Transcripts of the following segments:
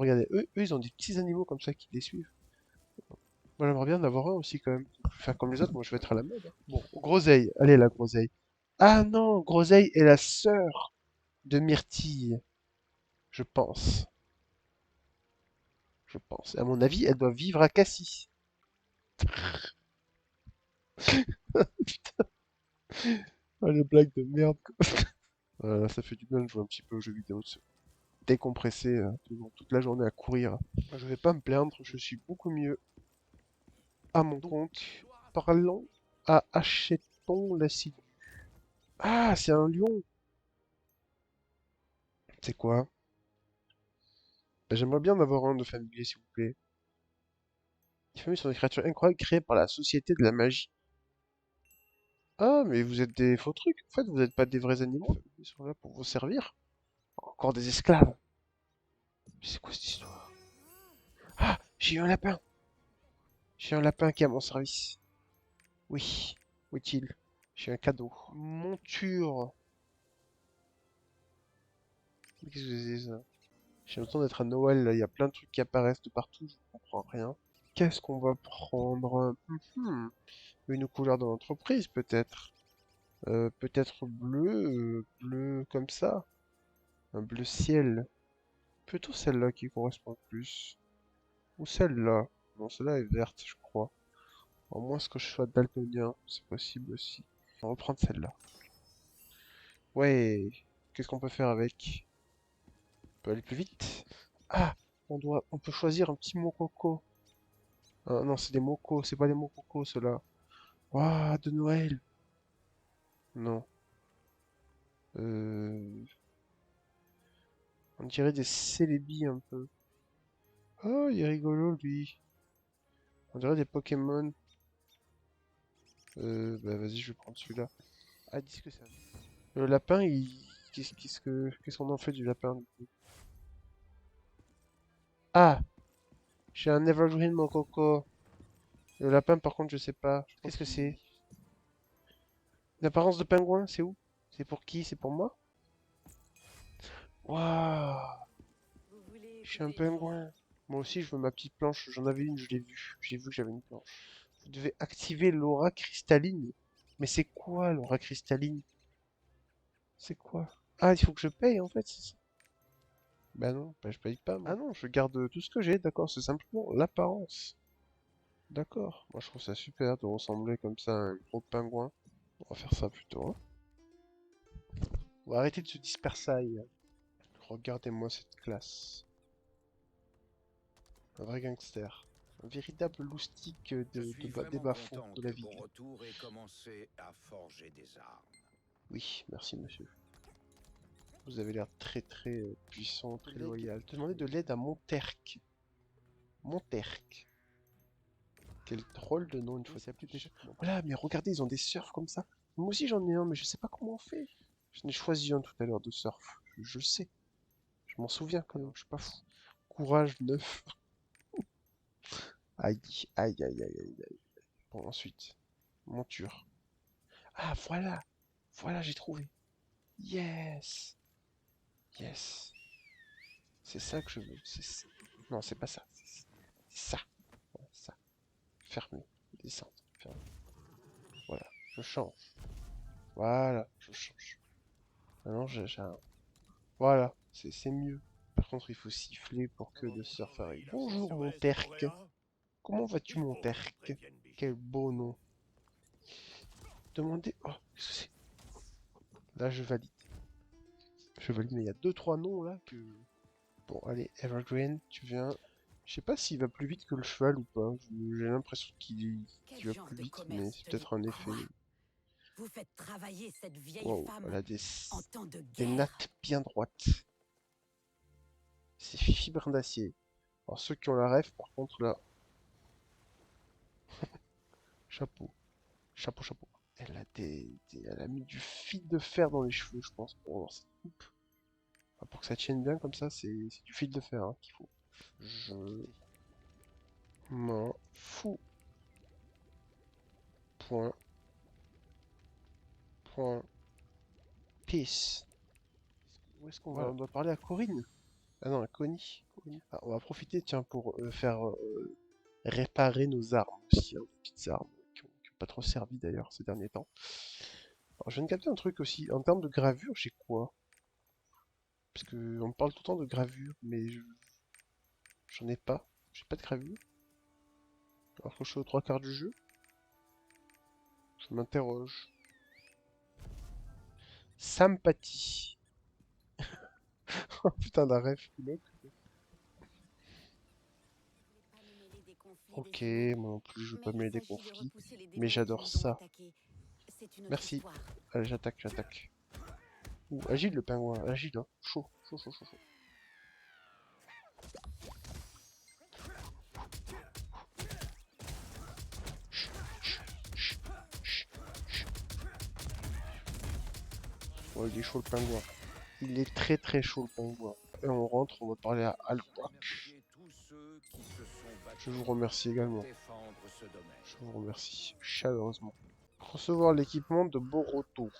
regardez, eux, ils ont des petits animaux comme ça qui les suivent. Moi, j'aimerais bien en avoir un aussi quand même. Faire comme les autres, moi je vais être à la mode, hein. Bon, groseille. Allez, la groseille. Ah non, groseille est la sœur de Myrtille, je pense. Je pense. À mon avis, elle doit vivre à Cassis. Ah, les blagues de merde, quoi. Voilà, ça fait du bien de jouer un petit peu aux jeux vidéo, de se décompresser toute la journée à courir. Je vais pas me plaindre, je suis beaucoup mieux à mon compte. Parlons à Achetons l'acidu. Ah, c'est un lion. C'est quoi? Ben, j'aimerais bien en avoir un de familier, s'il vous plaît. Les familles sont des créatures incroyables créées par la société de la magie. Ah, mais vous êtes des faux trucs. En fait, vous n'êtes pas des vrais animaux. Ils sont là pour vous servir. Encore des esclaves. Mais c'est quoi cette histoire? Ah, j'ai eu un lapin. J'ai un lapin qui est à mon service. Oui, où est-il? J'ai un cadeau. Monture. Qu'est-ce que c'est ça? J'ai l'impression d'être à Noël, là. Il y a plein de trucs qui apparaissent de partout, je comprends rien. Qu'est-ce qu'on va prendre? Une couleur de l'entreprise, peut-être. Peut-être bleu, bleu comme ça. Un bleu ciel. Plutôt celle-là qui correspond le plus. Ou celle-là. Non, celle-là est verte, je crois. À moins que je sois daltonien, c'est possible aussi. On va reprendre celle-là. Ouais. Qu'est-ce qu'on peut faire avec? On peut aller plus vite. Ah! On peut choisir un petit mococo. Ah, non, c'est des mocos, c'est pas des mococos, ceux-là. Waouh, de Noël. Non. Euh... On dirait des célébis un peu. Oh, il est rigolo, lui. On dirait des Pokémon. Bah vas-y, je vais prendre celui-là. Ah, dis ce que ça. Le lapin, il... Qu'est-ce qu'on en fait du lapin, du coup? Ah! J'ai un Evergreen Mococo. Le lapin, par contre, je sais pas. Qu'est-ce que c'est? L'apparence de pingouin, c'est où? C'est pour qui? C'est pour moi? Waouh! Je suis un pingouin. Moi aussi, je veux ma petite planche. J'en avais une, je l'ai vue. J'ai vu que j'avais une planche. Vous devez activer l'aura cristalline. Mais c'est quoi l'aura cristalline? C'est quoi? Ah, il faut que je paye en fait, c'est ça? Bah non, bah je paye pas moi. Ah non, je garde tout ce que j'ai, d'accord, c'est simplement l'apparence. D'accord, moi je trouve ça super de ressembler comme ça à un gros pingouin. On va faire ça plutôt, hein. On va arrêter de se disperser. Regardez-moi cette classe. Un vrai gangster. Un véritable loustic Je suis des vraiment bas-fonds content de la que ton ville. retour ait commencé à forger des armes. Oui, merci monsieur. Vous avez l'air très très puissant, très loyal. Demandez de l'aide à Monterque. Monterque. Quel drôle de nom une fois c'est plus déjà. Voilà, mais regardez, ils ont des surfs comme ça. Moi aussi j'en ai un, mais je sais pas comment on fait. J'en ai choisi un tout à l'heure de surf. Je le sais. Je m'en souviens quand même, je suis pas fou. Courage 9. Aïe, aïe, aïe, aïe, aïe, aïe. Bon, ensuite, monture. Ah, voilà. Voilà, j'ai trouvé. Yes. Yes. C'est ça que je veux. Non, c'est pas ça. C'est ça. Voilà, ça. Fermé. Descendre. Fermé. Voilà. Je change. Voilà. Je change. Maintenant, j'ai un... Voilà. C'est mieux. Par contre, il faut siffler pour que le surf arrive. Bonjour, mon terque. Comment vas-tu, mon terque? Quel beau nom. Demandez... Oh, qu'est-ce que c'est? Là, je valide. Je valide, mais il y a deux trois noms, là, que... Bon, allez, Evergreen, tu viens... Je sais pas s'il va plus vite que le cheval ou pas. J'ai l'impression qu'il va plus vite, mais c'est peut-être un effet. Vous faites travailler cette vieille Wow, elle femme a en temps de des guerre. nattes bien droites. C'est Fifi Brin d'Acier. Alors ceux qui ont la ref, par contre, là, chapeau. Chapeau, chapeau. Elle a mis du fil de fer dans les cheveux, je pense, pour avoir cette coupe. Enfin, pour que ça tienne bien comme ça, c'est du fil de fer hein, qu'il faut. Je m'en fous. Point. Point. Peace. Où est-ce qu'on va? Voilà. On doit parler à Corinne. Ah non, un Connie. Ah, on va profiter, tiens, pour faire réparer nos armes aussi, hein, des petites armes qui ont pas trop servi d'ailleurs ces derniers temps. Alors, je viens de capter un truc aussi. En termes de gravure, j'ai quoi? Parce que on me parle tout le temps de gravure, mais j'en ai pas. J'ai pas de gravure. Alors que je suis aux 3 quarts du jeu. Je m'interroge. Sympathie. Oh putain, la ref. Ok, moi non plus, je veux pas mêler des conflits. Mais j'adore ça. Merci. Allez, j'attaque. Ouh, agile le pingouin, agile, hein. Chaud. Oh, il est chaud le pingouin. Il est très chaud le pingouin. Et on rentre, on va parler à Alpwak. Je vous remercie également. Je vous remercie chaleureusement. Recevoir l'équipement de Boruto.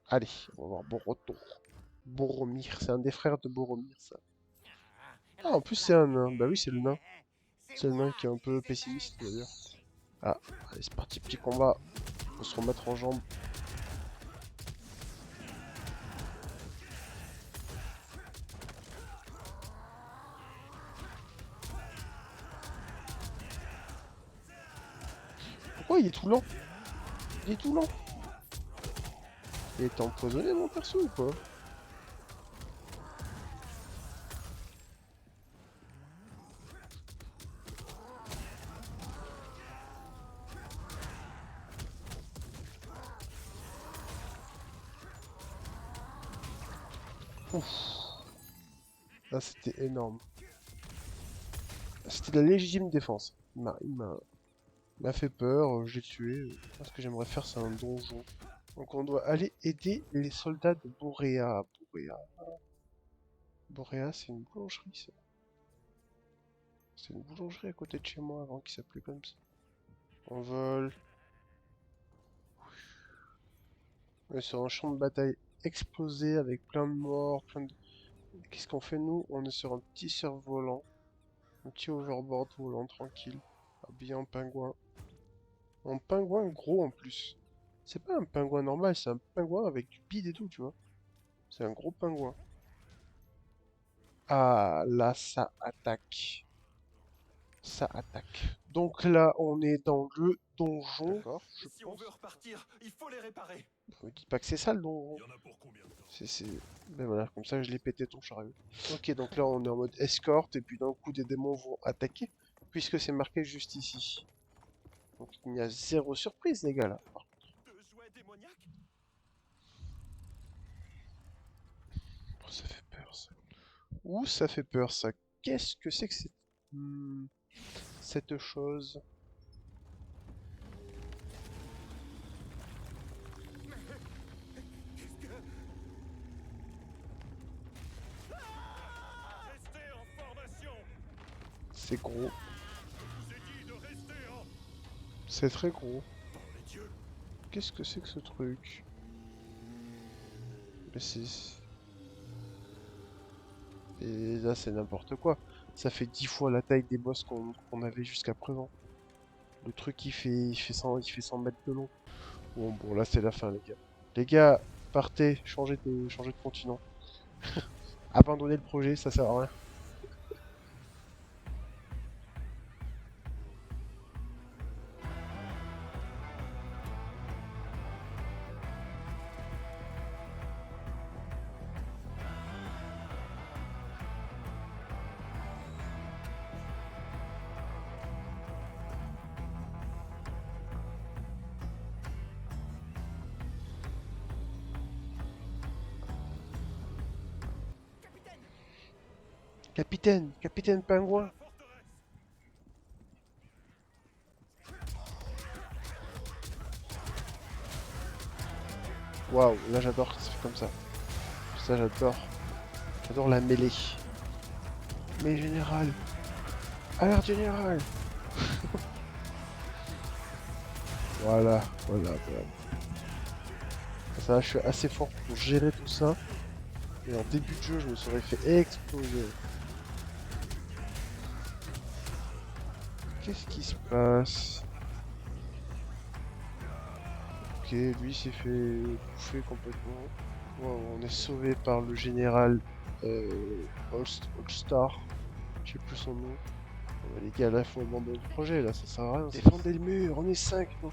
Allez, on va voir Boruto. Boromir, c'est un des frères de Boromir, ça. Ah, en plus c'est un nain. Bah oui, c'est le nain. C'est le nain qui est un peu pessimiste d'ailleurs. Ah, allez, c'est parti, petit combat. Faut se remettre en jambes. Pourquoi il est tout lent? Il est tout lent. Il est empoisonné mon perso ou quoi? Ouf. Là c'était énorme. C'était la légitime défense. Il m'a fait peur, je l'ai tué. Ce que j'aimerais faire, c'est un donjon. Donc on doit aller aider les soldats de Boréa. Boréa, c'est une boulangerie, ça. C'est une boulangerie à côté de chez moi avant qu'il s'appelait comme ça. On vole. On est sur un champ de bataille explosé avec plein de morts, Qu'est-ce qu'on fait nous? On est sur un petit survolant. Un petit overboard volant tranquille. Habillé en pingouin. En pingouin gros en plus. C'est pas un pingouin normal, c'est un pingouin avec du bide et tout, tu vois. C'est un gros pingouin. Ah, là, ça attaque. Ça attaque. Donc là, on est dans le donjon. D'accord, je Si on pense. veut repartir, il faut les réparer. Me dis pas que c'est ça le donjon. Il y en a pour combien de temps? C'est... Ben voilà, comme ça je l'ai pété ton chariot. Ok, donc là on est en mode escorte et puis d'un coup des démons vont attaquer. Puisque c'est marqué juste ici. Donc il y a zéro surprise les gars là. De jouets démoniaques? Oh, ça fait peur ça. Ouh, ça fait peur ça. Qu'est-ce que c'est que cette chose? Restez en formation. C'est gros. Je vous ai dit de rester en... C'est très gros. Par les dieux. Qu'est-ce que c'est que ce truc? Mais c'est... Et là c'est n'importe quoi. Ça fait 10 fois la taille des boss qu'on avait jusqu'à présent. Le truc il fait 100 mètres de long. Bon là c'est la fin les gars. Les gars, partez, changez de continent. Abandonnez le projet, ça sert à rien. Capitaine Pingouin. Waouh, là j'adore que ça fait comme ça. Ça j'adore. J'adore la mêlée. Mais général. Alerte général. Voilà. Ça, je suis assez fort pour gérer tout ça. Et en début de jeu, je me serais fait exploser. Qu'est-ce qui se passe? Ok, lui s'est fait bouffer complètement. Wow, on est sauvé par le général All-Star. Je sais plus son nom. Les gars, là, faut abandonner le projet, là, ça sert à rien. Défendez le mur, on est 5, non?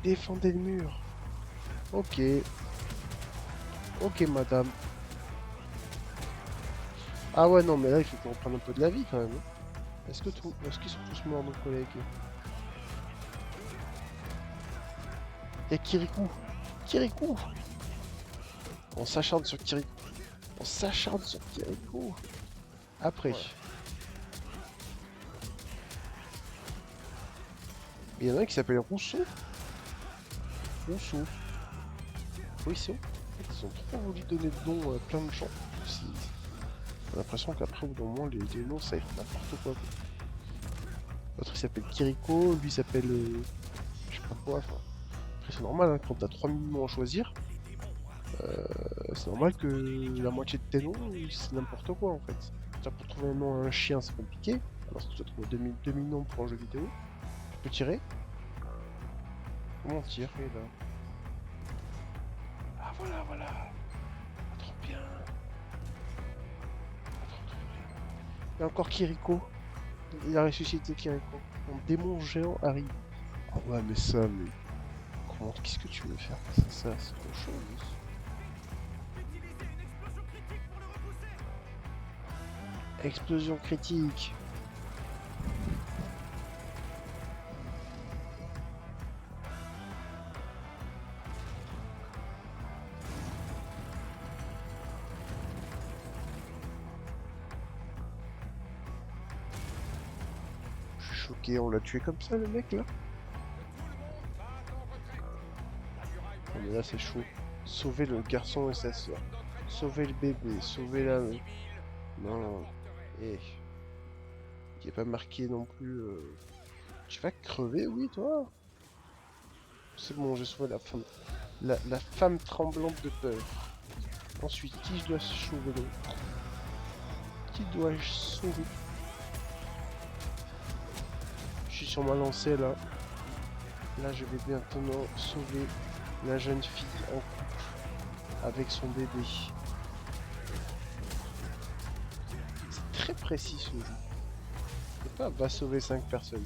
Défendez le mur. Ok. Ok, madame. Ah ouais, non, mais là, il faut qu'on reprenne un peu de la vie, quand même. Est-ce qu'ils sont tous morts, nos collègues? Y'a Kirikou. Kirikou. On s'acharne sur Kirikou. On s'acharne sur Kirikou. Après. Ouais. Il y en a un qui s'appelle Rousseau. Rousseau. Ruisseau. Ils ont trop voulu donner de noms à plein de gens. J'ai l'impression qu'après, au bout d'un moment, les noms, ça fait n'importe quoi. L'autre, il s'appelle Kiriko, lui, il s'appelle... je sais pas quoi, enfin... Après, c'est normal, hein, quand t'as 3000 noms à choisir, c'est normal que la moitié de tes noms, c'est n'importe quoi, en fait. C'est-à-dire, pour trouver un nom à un chien, c'est compliqué. Alors, si tu dois trouver 2000 noms pour un jeu vidéo, tu peux tirer. Comment on tire? Et là. Ah, voilà, voilà. Ah, trop bien. Ah, trop bien. Et encore Kiriko. Il a ressuscité Kiriko. Mon démon géant arrive. Ah ouais, mais ça, mais... Comment, qu'est-ce que tu veux faire? Ça, c'est autre chose. Explosion critique. Je suis choqué, on l'a tué comme ça, le mec, là? Non, mais là, c'est chaud. Sauver le garçon et sa soeur. Sauver le bébé, sauver la... Non. Eh. Il est pas marqué non plus... Tu vas crever, oui, toi? C'est bon, j'ai sauvé la femme. La femme tremblante de peur. Ensuite, qui je dois sauver d'autre? Qui dois-je sauver? Je suis sur ma lancée, là. Là, je vais maintenant sauver la jeune fille en couple avec son bébé. C'est très précis, ce jeu. C'est pas va sauver 5 personnes.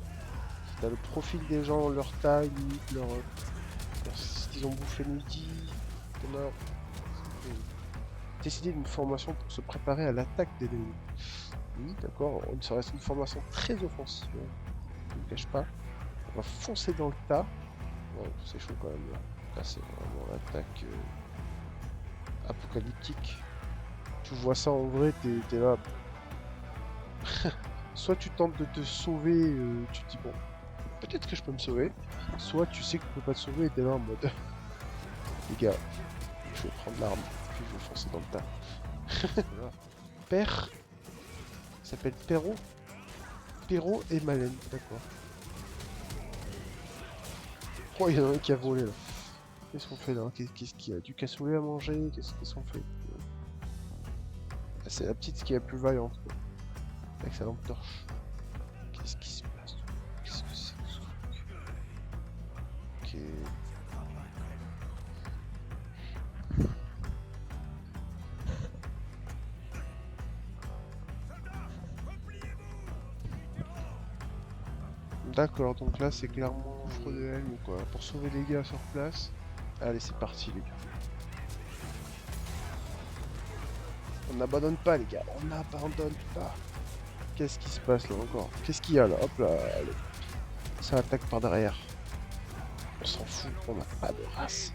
T'as le profil des gens, leur taille, ce qu'ils ont bouffé le midi. On a décidé d'une formation pour se préparer à l'attaque des ennemis. Oui, d'accord, ça reste une formation très offensive. Je ne le cache pas. On va foncer dans le tas. Ouais, c'est chaud quand même là. Là, c'est vraiment l'attaque apocalyptique. Tu vois ça en vrai, t'es là. Soit tu tentes de te sauver, tu te dis bon, peut-être que je peux me sauver. Soit tu sais que tu peux pas te sauver et t'es là en mode les gars, je vais prendre l'arme, puis je vais foncer dans le tas. Voilà. Père s'appelle Perrault. Perrault et Malène, d'accord. Oh, il y en a un qui a volé là. Qu'est-ce qu'on fait là? Qu'est-ce qu'il y a? Du cassoulet à manger? Qu'est-ce qu'on fait? Ah, c'est la petite qui est la plus vaillante, quoi. Avec sa lampe torche. Qu'est-ce qui se passe? Qu'est-ce que c'est que ce truc? Ok. D'accord, donc là c'est clairement offre de haine ou quoi. Pour sauver les gars sur place. Allez, c'est parti les gars. On n'abandonne pas les gars, on n'abandonne pas. Qu'est-ce qui se passe là encore? Qu'est-ce qu'il y a là? Hop là, allez. Ça attaque par derrière. On s'en fout, on n'a pas de race.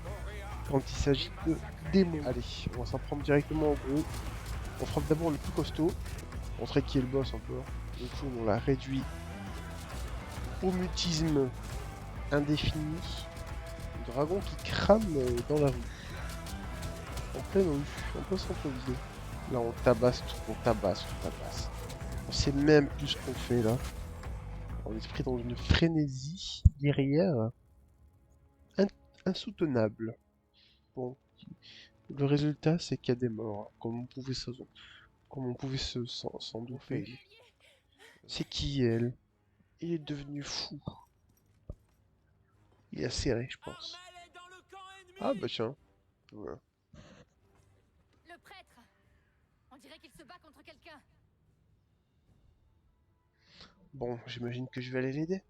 Quand il s'agit de démons. Allez, on va s'en prendre directement au gros. On frappe d'abord le plus costaud. On montrer qui est le boss encore. Du coup, on l'a réduit au mutisme indéfini. Un dragon qui crame dans la rue. En pleine rue, en plein centre-ville. Là, on tabasse tout, on tabasse, on tabasse. On sait même plus ce qu'on fait là. On est pris dans une frénésie guerrière insoutenable. Bon, Le résultat, c'est qu'il y a des morts, hein, comme on pouvait s'en douter. C'est qui, elle? Il est devenu fou. Il a serré, je pense. Ah bah tiens. Voilà. Le prêtre. On dirait qu'il se bat contre quelqu'un. Bon, j'imagine que je vais aller l'aider.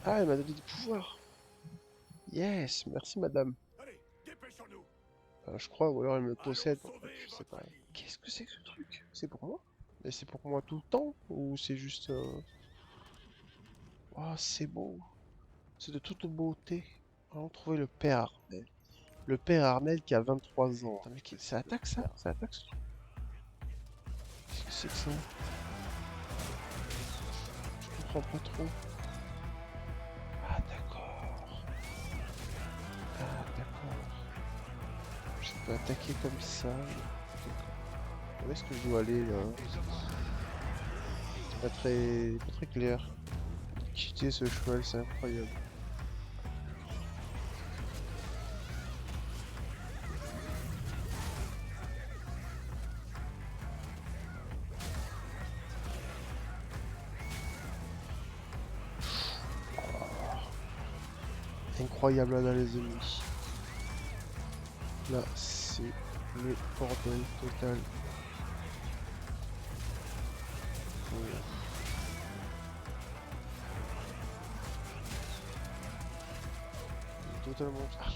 Ah, elle m'a donné des pouvoirs. Yes, merci madame. Allez, dépêchons-nous. Je crois, ou alors elle me Allons possède. En fait, sauver je sais votre pas. ami. Qu'est-ce que c'est que ce truc? C'est pour moi? Mais c'est pour moi tout le temps? Ou c'est juste... Oh, c'est beau. C'est de toute beauté. Allons trouver le père Armel. Le père Armel qui a 23 ans. Putain, mais ça attaque ça? Ça attaque ce truc? Qu'est-ce que c'est que ça? Je comprends pas trop. Ah d'accord. Ah d'accord. Je peux attaquer comme ça. Où est-ce que je dois aller là? C'est pas très clair. Quitter ce cheval, c'est incroyable. Incroyable là les ennemis. Là c'est le bordel total. Voilà. Totalement. Ah,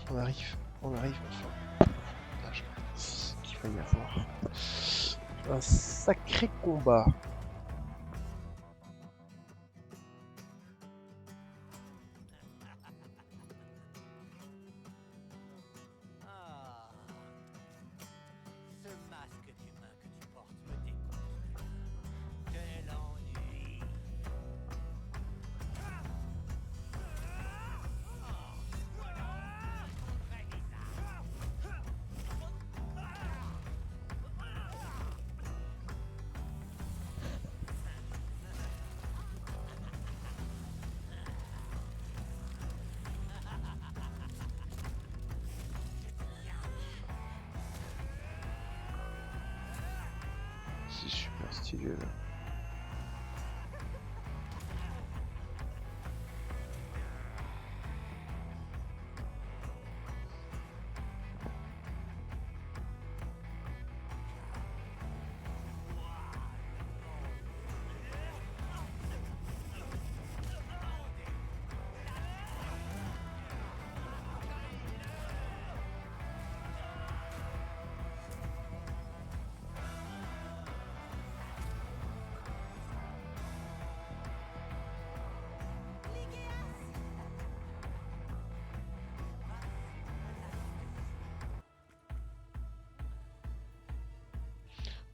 on arrive enfin. Ah, je pense qu'il va y avoir un sacré combat. Ah, ce masque d'humain que tu portes me dégoûte. Quel ennui. C'est super stylé là.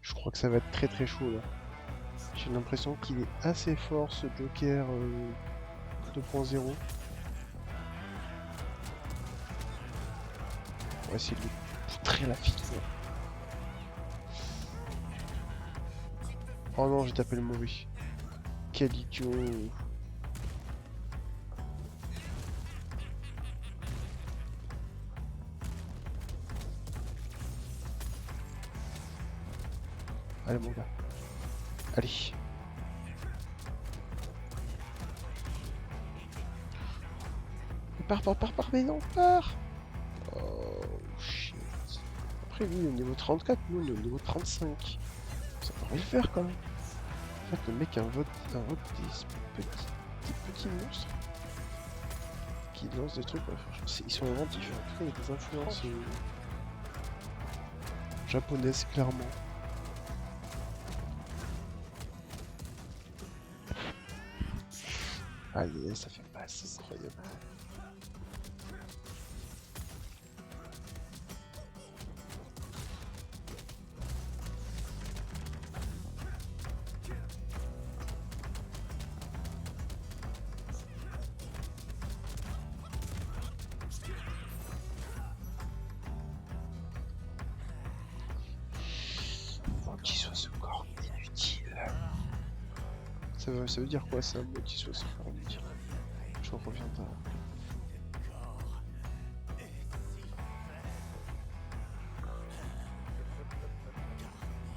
Je crois que ça va être très très chaud là. J'ai l'impression qu'il est assez fort ce Joker 2.0. On va essayer de lui poutrer la figure. Oh non, j'ai tapé le mauvais. Quel idiot. Allez mon gars. Allez. Pars, mais non, pars. Oh shit. Après lui, au niveau 34, nous, on est au niveau 35. Ça pourrait le faire quand même. En fait, le mec a un vote des petits monstres qui lancent des trucs. Ouais, ils sont inventifs. En tout cas, il y a des influences japonaises, clairement. Allez, ça fait pas, c'est incroyable. Faut qu'il soit ce corps inutile. Ça veut dire quoi ça, un mot qui soit ce corps inutile? tu reviendras. Ce corps est si faible. Carmine,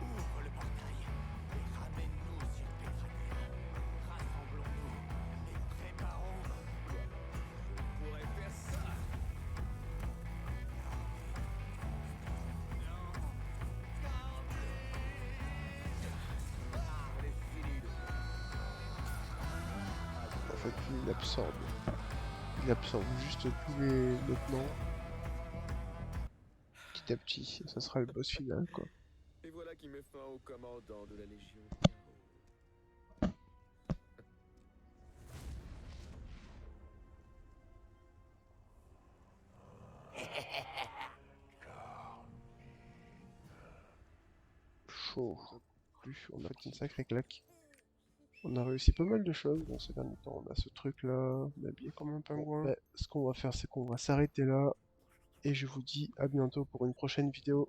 ouvre le portail et ramène-nous sur Petrania. Rassemblons-nous et préparons. Je pourrais faire ça. Elle est finie. En fait, lui, il absorbe. Il absorbe juste tous les lieutenants. Petit à petit, et ça sera le boss final, quoi. Et voilà qui met fin au commandant de la Légion. Chaud. Plus, on a fait une sacrée claque. On a réussi pas mal de choses dans ces derniers temps. On a ce truc là, on a habillé comme un pingouin. Bon, ce qu'on va faire, c'est qu'on va s'arrêter là. Et je vous dis à bientôt pour une prochaine vidéo.